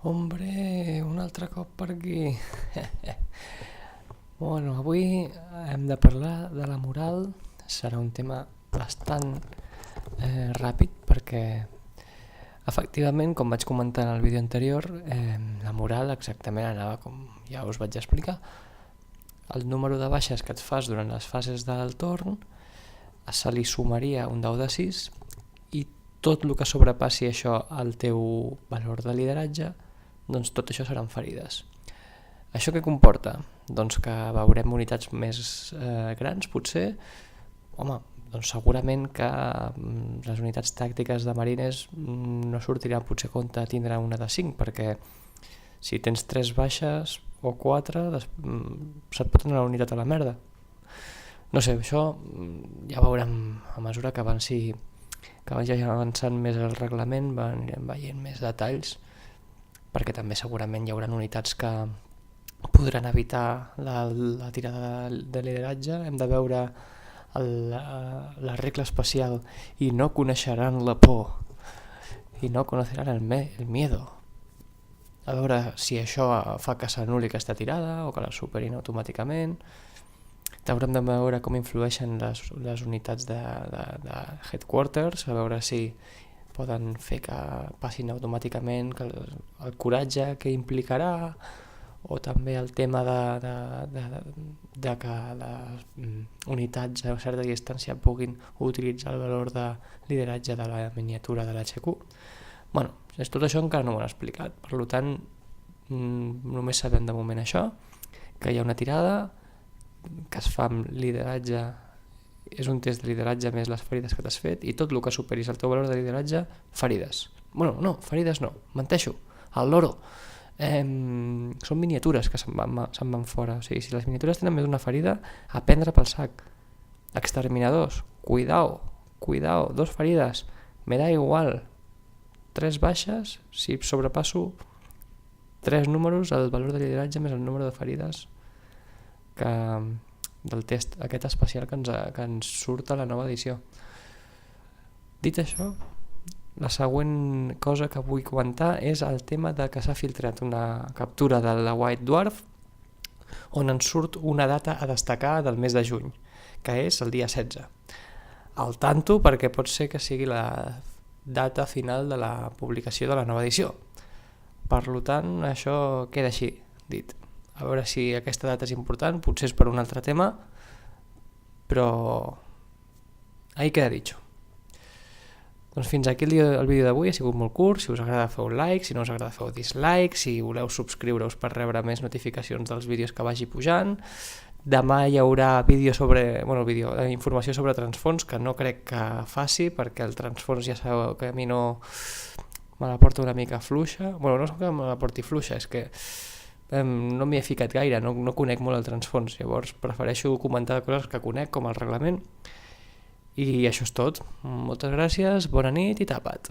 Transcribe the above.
Hombre, un altre cop per aquí. Bueno, avui hem de parlar de la moral. Serà un tema bastant ràpid perquè efectivament, com vaig comentar en el vídeo anterior, la moral exactament anava com ja us vaig explicar. El número de baixes que et fas durant les fases del torn se li sumaria un dau de 6 i tot el que sobrepassi això al teu valor de lideratge, doncs tot això seran ferides. Això què comporta? Doncs que veurem unitats més grans, potser. Home, doncs segurament que les unitats tàctiques de marines no sortirà potser a compte tindrà una de 5, perquè si tens 3 baixes o 4, se't pot anar la unitat a la merda. No sé, això ja veurem a mesura que vagi avançant més el reglament, anirem veient més detalls, perquè també segurament hi haurà unitats que podran evitar la tirada de lideratge. Hem de veure la regla especial i no coneixeran la por i no conoceran el miedo. A veure si això fa que s'anul·li aquesta tirada o que la superin automàticament. Haurem de veure com influeixen les unitats de headquarters, a veure si poden fer que passin automàticament, que el coratge que implicarà, o també el tema de que les unitats a certa distància puguin utilitzar el valor de lideratge de la miniatura de l'HQ. Bueno, tot això encara no m'ho han explicat, per tant només sabem de moment això, que hi ha una tirada, que es fa amb lideratge, és un test de lideratge més les ferides que t'has fet, i tot el que superis el teu valor de lideratge, ferides. Bueno, no, ferides no, menteixo, el loro. Són miniatures que se'n van fora, o sigui, si les miniatures tenen més d'una ferida, a prendre pel sac. Exterminadors, cuidao, 2 ferides, me da igual, 3 baixes, si sobrepasso 3 números, el valor de lideratge més el número de ferides del test aquest especial que ens surt a la nova edició. Dit això, la següent cosa que vull comentar és el tema de que s'ha filtrat una captura de la White Dwarf on ens surt una data a destacar del mes de juny, que és el dia 16. Al tanto, perquè pot ser que sigui la data final de la publicació de la nova edició. Per tant, això queda així, dit. A veure si aquesta data és important, potser és per un altre tema, però ahí queda dicho. Doncs fins aquí el vídeo d'avui, ha sigut molt curt. Si us agrada feu like, si no us agrada feu dislike, si voleu subscriure-us per rebre més notificacions dels vídeos que vagi pujant. Demà hi haurà informació sobre transfons, que no crec que faci, perquè el transfons ja sabeu que a mi no me la porta una mica fluixa. Bueno, no és que me la porti fluixa, és que no m'hi he ficat gaire, no conec molt el transfons, llavors prefereixo comentar coses que conec, com el reglament. I això és tot. Moltes gràcies, bona nit i tapa't.